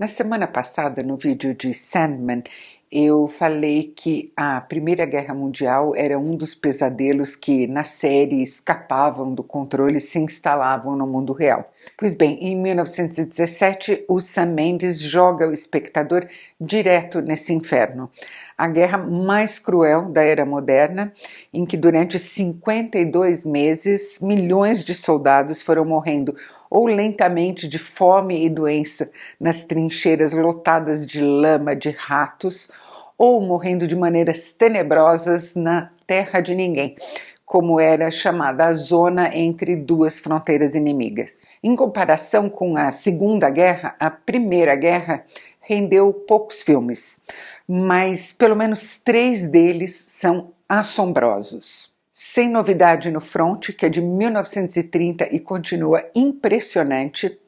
Na semana passada, no vídeo de Sandman, eu falei que a Primeira Guerra Mundial era um dos pesadelos que na série escapavam do controle e se instalavam no mundo real. Pois bem, em 1917, o Sam Mendes joga o espectador direto nesse inferno. A guerra mais cruel da era moderna, em que durante 52 meses, milhões de soldados foram morrendo ou lentamente de fome e doença nas trincheiras lotadas de lama de ratos, ou morrendo de maneiras tenebrosas na terra de ninguém, como era chamada a zona entre duas fronteiras inimigas. Em comparação com a Segunda Guerra, a Primeira Guerra rendeu poucos filmes, mas pelo menos 3 deles são assombrosos. Sem Novidade no Front, que é de 1930 e continua impressionante.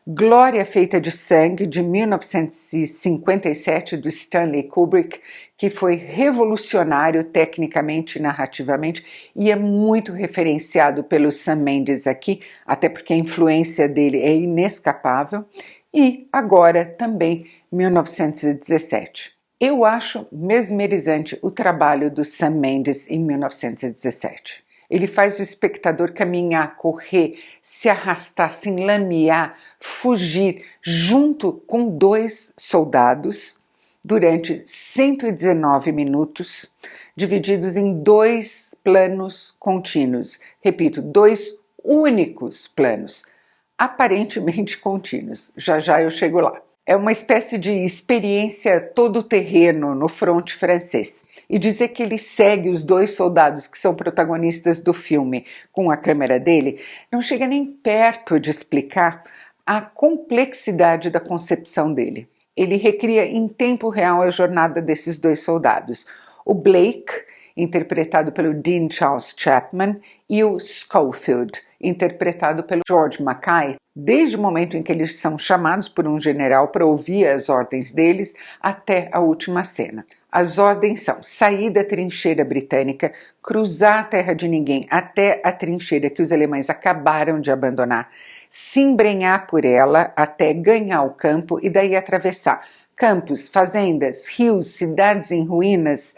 Glória Feita de Sangue, de 1957, do Stanley Kubrick, que foi revolucionário tecnicamente e narrativamente e é muito referenciado pelo Sam Mendes aqui, até porque a influência dele é inescapável. E agora também 1917. Eu acho mesmerizante o trabalho do Sam Mendes em 1917. Ele faz o espectador caminhar, correr, se arrastar, se enlamear, fugir junto com 2 soldados durante 119 minutos, divididos em 2 planos contínuos. Repito, 2 únicos planos, aparentemente contínuos. Já já eu chego lá. É uma espécie de experiência todo-terreno no fronte francês. E dizer que ele segue os 2 soldados que são protagonistas do filme com a câmera dele não chega nem perto de explicar a complexidade da concepção dele. Ele recria em tempo real a jornada desses 2 soldados. O Blake, interpretado pelo Dean Charles Chapman, e o Schofield, interpretado pelo George Mackay, desde o momento em que eles são chamados por um general para ouvir as ordens deles até a última cena. As ordens são sair da trincheira britânica, cruzar a terra de ninguém até a trincheira que os alemães acabaram de abandonar, se embrenhar por ela até ganhar o campo e daí atravessar campos, fazendas, rios, cidades em ruínas,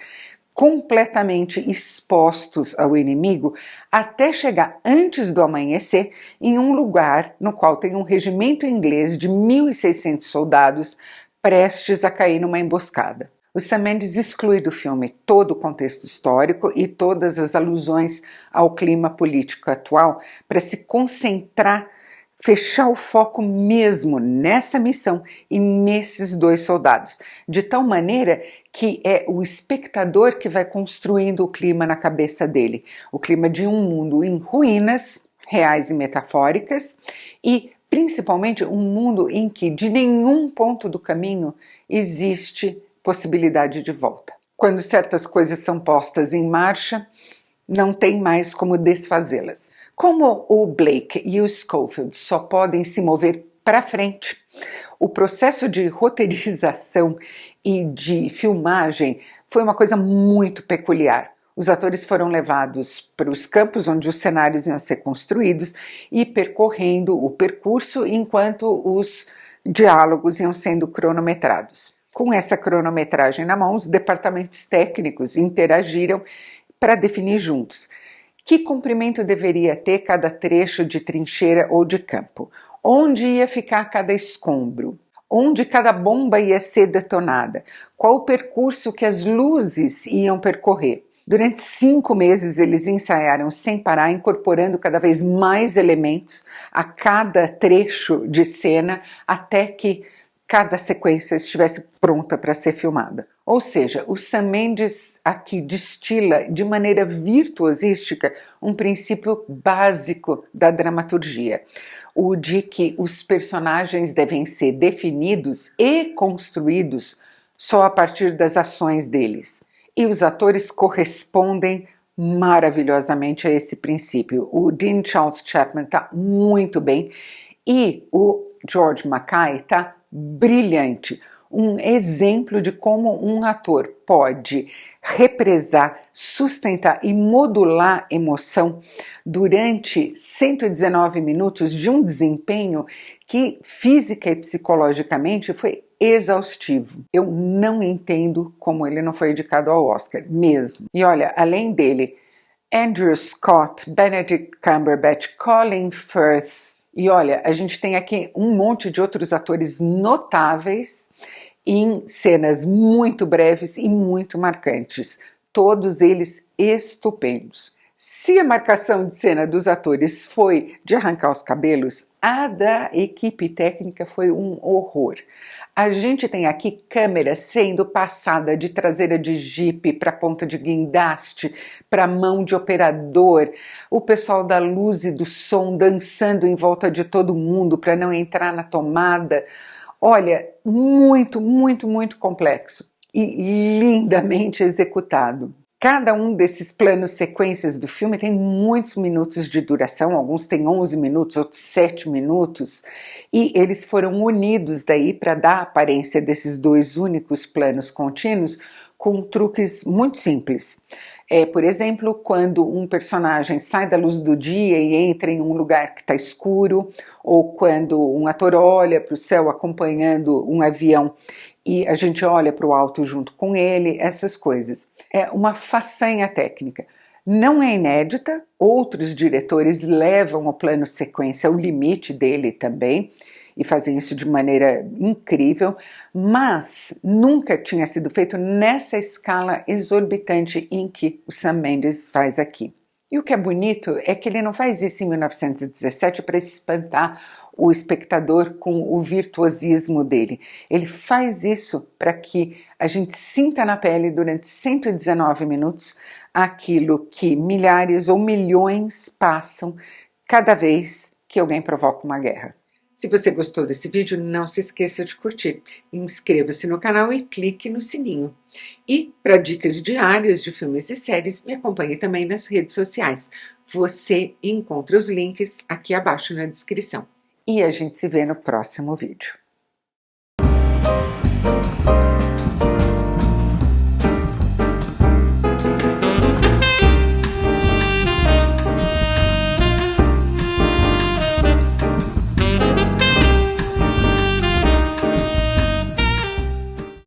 completamente expostos ao inimigo, até chegar antes do amanhecer em um lugar no qual tem um regimento inglês de 1.600 soldados prestes a cair numa emboscada. O Sam Mendes exclui do filme todo o contexto histórico e todas as alusões ao clima político atual para se concentrar, fechar o foco mesmo nessa missão e nesses 2 soldados, de tal maneira que é o espectador que vai construindo o clima na cabeça dele, o clima de um mundo em ruínas, reais e metafóricas, e principalmente um mundo em que de nenhum ponto do caminho existe possibilidade de volta. Quando certas coisas são postas em marcha, não tem mais como desfazê-las. Como o Blake e o Schofield só podem se mover para frente, o processo de roteirização e de filmagem foi uma coisa muito peculiar. Os atores foram levados para os campos onde os cenários iam ser construídos e percorrendo o percurso enquanto os diálogos iam sendo cronometrados. Com essa cronometragem na mão, os departamentos técnicos interagiram para definir juntos que comprimento deveria ter cada trecho de trincheira ou de campo, onde ia ficar cada escombro, onde cada bomba ia ser detonada, qual o percurso que as luzes iam percorrer. Durante 5 meses eles ensaiaram sem parar, incorporando cada vez mais elementos a cada trecho de cena, até que cada sequência estivesse pronta para ser filmada. Ou seja, o Sam Mendes aqui destila de maneira virtuosística um princípio básico da dramaturgia, o de que os personagens devem ser definidos e construídos só a partir das ações deles. E os atores correspondem maravilhosamente a esse princípio. O Dean Charles Chapman está muito bem e o George Mackay está brilhante. um exemplo de como um ator pode represar, sustentar e modular emoção durante 119 minutos de um desempenho que física e psicologicamente foi exaustivo. Eu não entendo como ele não foi indicado ao Oscar, mesmo. E olha, além dele, Andrew Scott, Benedict Cumberbatch, Colin Firth, e olha, a gente tem aqui um monte de outros atores notáveis em cenas muito breves e muito marcantes, todos eles estupendos. Se a marcação de cena dos atores foi de arrancar os cabelos, a da equipe técnica foi um horror. A gente tem aqui câmera sendo passada de traseira de jipe para ponta de guindaste, para mão de operador, o pessoal da luz e do som dançando em volta de todo mundo para não entrar na tomada. Olha, muito, muito, muito complexo e lindamente executado. Cada um desses planos sequências do filme tem muitos minutos de duração, alguns têm 11 minutos, outros 7 minutos, e eles foram unidos daí para dar a aparência desses dois únicos planos contínuos com truques muito simples. Por exemplo, quando um personagem sai da luz do dia e entra em um lugar que está escuro, ou quando um ator olha para o céu acompanhando um avião e a gente olha para o alto junto com ele, essas coisas. É uma façanha técnica. Não é inédita, outros diretores levam o plano sequência ao limite dele também, e fazem isso de maneira incrível, mas nunca tinha sido feito nessa escala exorbitante em que o Sam Mendes faz aqui. E o que é bonito é que ele não faz isso em 1917 para espantar o espectador com o virtuosismo dele. Ele faz isso para que a gente sinta na pele durante 119 minutos aquilo que milhares ou milhões passam cada vez que alguém provoca uma guerra. Se você gostou desse vídeo, não se esqueça de curtir, inscreva-se no canal e clique no sininho. E para dicas diárias de filmes e séries, me acompanhe também nas redes sociais. Você encontra os links aqui abaixo na descrição. E a gente se vê no próximo vídeo.